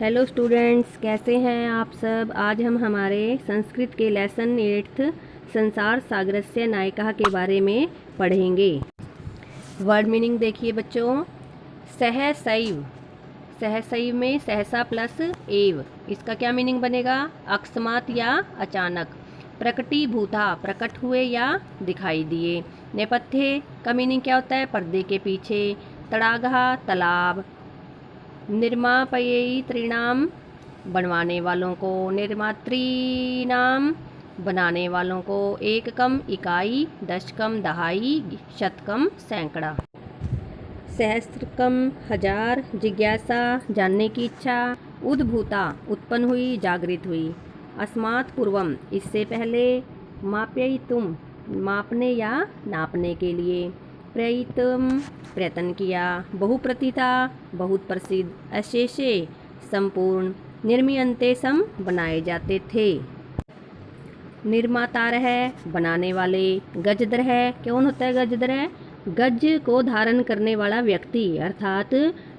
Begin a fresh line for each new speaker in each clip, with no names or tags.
Hello students, कैसे हैं आप सब। आज हम हमारे संस्कृत के लेसन 8th संसार सागरस्य नायिका के बारे में पढ़ेंगे। वर्ड मीनिंग देखिए बच्चों। सहसैव, सहसैव में सहसा प्लस एव, इसका क्या मीनिंग बनेगा? अकस्मात या अचानक। प्रकटीभूता, प्रकट हुए या दिखाई दिए। नेपथ्य का मीनिंग क्या होता है? पर्दे के पीछे। तड़ागा, तालाब। निर्मापयित्रीणाम, बनवाने वालों को। निर्मात्रीणाम, बनाने वालों को। एककम, इकाई। दशकम, दहाई। शतकम, सैकड़ा। सहस्त्रकम, हजार। जिज्ञासा, जानने की इच्छा। उद्भूता, उत्पन्न हुई, जागृत हुई। अस्मात् पूर्वम, इससे पहले। मापयितुम, मापने या नापने के लिए। प्रयितुम, प्रयत्न किया। बहुप्रतीता, बहुत प्रसिद्ध। अशेषे, संपूर्ण। निर्मीयन्ते सम, बनाए जाते थे। निर्मातार है, बनाने वाले। गजदर है, कौन होता है गजदर है? गज को धारण करने वाला व्यक्ति, अर्थात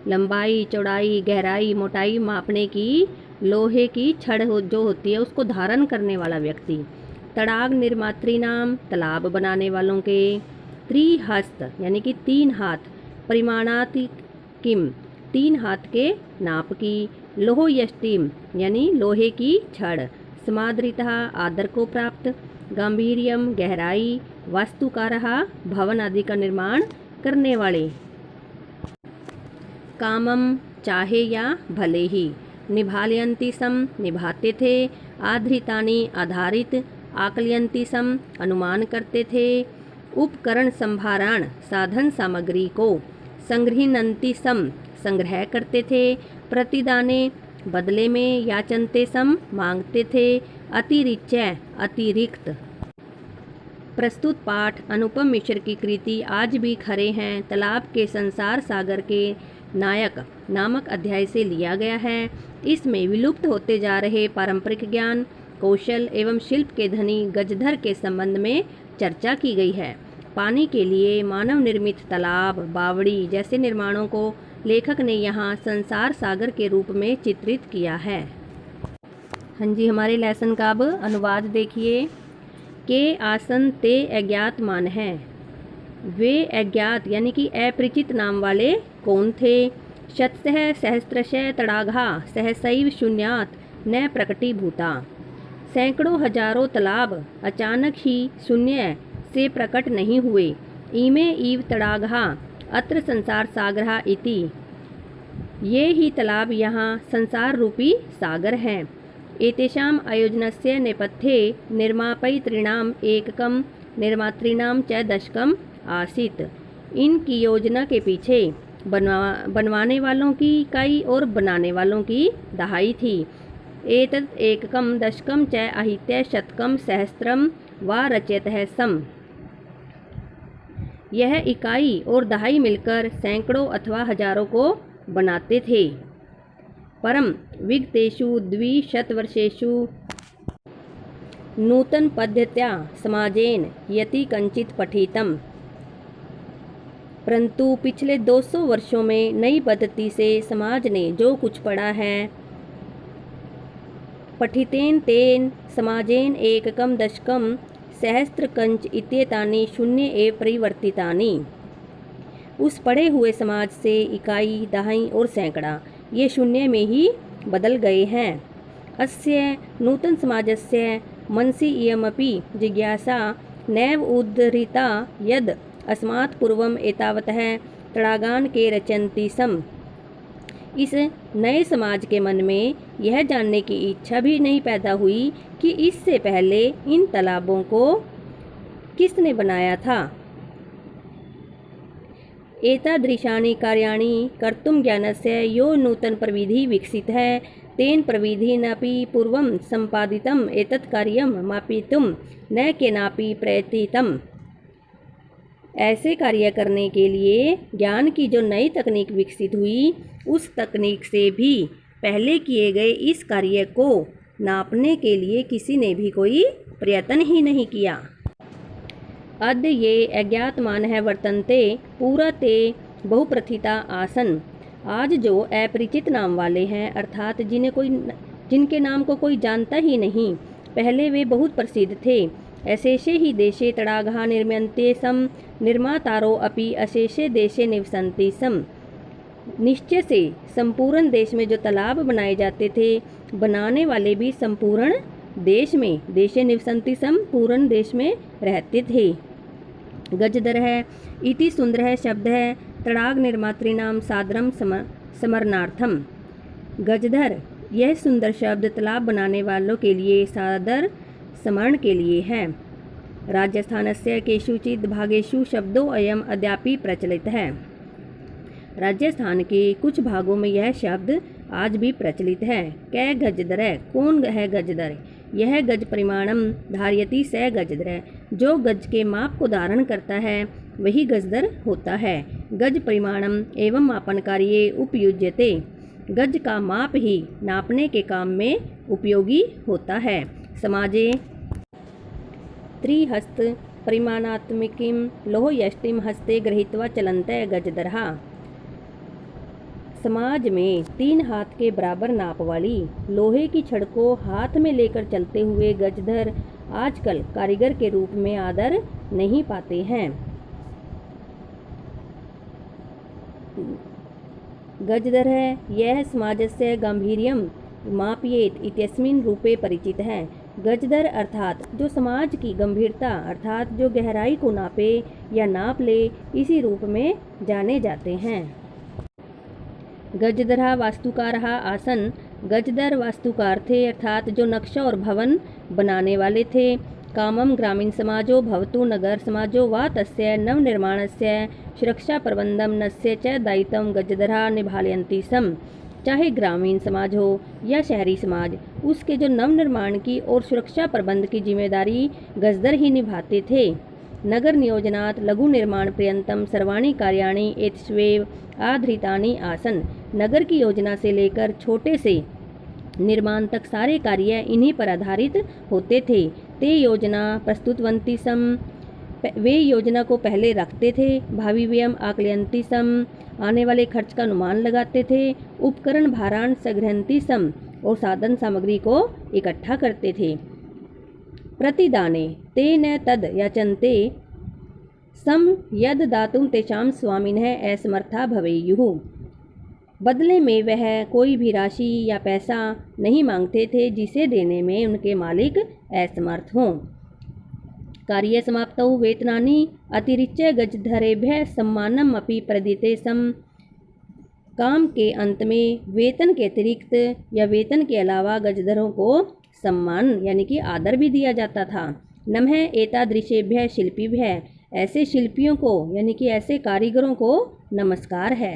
लंबाई, चौड़ाई, गहराई, मोटाई मापने की लोहे की छड़ जो होती है उसको धारण करने वाला व्यक्ति। तड़ाग निर्मात्री नाम, तालाब बनाने वालों के। त्रिहस्त यानी कि 3 हाथ। परिमाणाति किम, 3 हाथ के नाप की। लोह यष्टिम यानी लोहे की छड़। समादृतः, आदर को प्राप्त। गांभीर्यम, गहराई। वास्तुकारः, भवन आदि का निर्माण करने वाले। कामम, चाहे या भले ही। निभालयन्ति सम, निभाते थे। आधृतानि, आधारित। आकलयन्ति सम, अनुमान करते थे। उपकरण संभारण, साधन सामग्री को। संगृह्णन्ति सम, संग्रह करते थे। प्रतिदाने, बदले में। याचन्ते सम, मांगते थे। अतिरिच्य, अतिरिक्त। प्रस्तुत पाठ अनुपम मिश्र की कृति आज भी खरे हैं तालाब के संसार सागर के नायक नामक अध्याय से लिया गया है। इसमें विलुप्त होते जा रहे पारंपरिक ज्ञान, कौशल एवं शिल्प के धनी गजधर के संबंध में चर्चा की गई है। पानी के लिए मानव निर्मित तालाब, बावड़ी जैसे निर्माणों को लेखक ने यहाँ संसार सागर के रूप में चित्रित किया है। हाँ जी, हमारे लेसन का अब अनुवाद देखिए। के आसन ते अज्ञात मान है। वे अज्ञात यानी कि अपरिचित नाम वाले कौन थे? शतशः सहस्त्रशः तड़ागा सहसैव शून्यात् न प्रकटीभूता। सैकड़ों हजारों तालाब अचानक ही शून्य से प्रकट नहीं हुए। इमे इव तड़ागा अत्र संसार सागरः इति, ये ही तालाब यहाँ संसार रूपी सागर हैं। एतेषाम् आयोजनस्य नेपथ्ये निर्मापयितॄणाम् एककं, निर्मातॄणां च दशकम् आसीत्। इनकी योजना के पीछे बनवाने वालों की इकाई और बनाने वालों की दहाई थी। एतत् एककं दशकं च आहित्य शतकं सहस्त्रं वा रचयतः सम, यह इकाई और दहाई मिलकर सैकड़ों अथवा हजारों को बनाते थे। परम विगतेषु द्विशतवर्षेषु नूतन पद्धत्या समाजेन यति कंचित पठितम, परंतु पिछले 200 वर्षों में नई पद्धति से समाज ने जो कुछ पढ़ा है। पठितेन तेन समाजेन एककम दशकम सहस्त्रकंच इत्येतानि शून्य एव परिवर्तितानि, उस पढ़े हुए समाज से इकाई, दहाई और सैकड़ा ये शून्य में ही बदल गए हैं। अस्य नूतन समाजस्य मनसि इयमपि जिज्ञासा नैव उद्धृता यद अस्मात् पूर्वम एतावतः तड़ागान के रचन्ति सम, इस नए समाज के मन में यह जानने की इच्छा भी नहीं पैदा हुई कि इससे पहले इन तालाबों को किसने बनाया था। एतादृशानि कार्याणि कर्तुं ज्ञानस्य यो नूतन प्रविधि विकसित है तेन प्रविधिनापि पूर्वं संपादितम् एतत् कार्यं मापितुं न केनापि प्रयतितम्। ऐसे कार्य करने के लिए ज्ञान की जो नई तकनीक विकसित हुई, उस तकनीक से भी पहले किए गए इस कार्य को नापने के लिए किसी ने भी कोई प्रयत्न ही नहीं किया। अद्य ये अज्ञात मान है वर्तन्ते पूरा ते बहुप्रथिता आसन, आज जो अपरिचित नाम वाले हैं, अर्थात जिनके नाम को कोई जानता ही नहीं, पहले वे बहुत प्रसिद्ध थे। अशेषे ही देशे तडागाः निर्म्यन्ते सम निर्मातारो अपि अशेषे देशे निवसन्ति सम। निश्चय से संपूर्ण देश में जो तालाब बनाए जाते थे, बनाने वाले भी संपूर्ण देश में, देशे निवसन्ति सम, पूर्ण देश में रहते थे। गजधर है इति सुंदर है शब्द है तड़ाग निर्मातृनाम सादरम समरणार्थम। गजधर यह सुंदर शब्द तालाब बनाने वालों के लिए सादर स्मरण के लिए है। राजस्थानस्य केषुचित् भागेषु शब्दों अयम अद्यापि प्रचलित है। राजस्थान के कुछ भागों में यह शब्द आज भी प्रचलित है। कै गजधर है, कौन है गजधर? यह गज परिमाणम धारयति स गजधर, जो गज के माप को धारण करता है वही गजधर होता है। गज परिमाणम एवं मापन कार्ये उपयुज्यते, गज का माप ही नापने के काम में उपयोगी होता है। समाजे त्रिहस्त परिमाणात्मिकीं लोहयष्टिं हस्ते गृहीत्वा चलन्तः गजधरः। समाज में 3 हाथ के बराबर नाप वाली लोहे की छड़ को हाथ में लेकर चलते हुए गजधर आजकल कारीगर के रूप में आदर नहीं पाते हैं। गजधर है यह समाजस्य गांभीर्यम मापयेत इत्यस्मिन् रूपे परिचित है। गजधर अर्थात जो समाज की गंभीरता अर्थात जो गहराई को नापे या नाप ले, इसी रूप में जाने जाते हैं। गजधरा वास्तुकारः आसन, गजधर वास्तुकार थे अर्थात जो नक्शा और भवन बनाने वाले थे। कामम ग्रामीण समाजो भवतु नगर समाजो वा तस्य नवनिर्माणस्य सुरक्षा प्रबंधम नस्य च दायित्वं गजधरा निभालयन्ति सम। चाहे ग्रामीण समाज हो या शहरी समाज, उसके जो नवनिर्माण की और सुरक्षा प्रबंध की जिम्मेदारी गजधर ही निभाते थे। नगर नियोजनात् लघु निर्माण पर्यंतम सर्वाणि कार्याणि एतस्वेव आधृतानि आसन। नगर की योजना से लेकर छोटे से निर्माण तक सारे कार्य इन्हीं पर आधारित होते थे। ते योजना प्रस्तुतवन्ति सम, वे योजना को पहले रखते थे। भावी व्ययम आकलयन्ति सम, आने वाले खर्च का अनुमान लगाते थे। उपकरण भारान संग्रहन्ति सम, और साधन सामग्री को इकट्ठा करते थे। प्रतिदाने तेन तद याचन्ते सम यद दातुं तेषां स्वामिनः असमर्था भवेयुः। बदले में वह कोई भी राशि या पैसा नहीं मांगते थे जिसे देने में उनके मालिक असमर्थ हों। कार्य समाप्तौ वेतनानि अतिरिच्य गजधरेभ्यः सम्मानम अपि प्रदीयते सम। काम के अंत में वेतन के अतिरिक्त या वेतन के अलावा गजधरों को सम्मान यानी कि आदर भी दिया जाता था। नमः एतादृशेभ्यः शिल्पीभ्यः, ऐसे शिल्पियों को यानी कि ऐसे कारीगरों को नमस्कार है।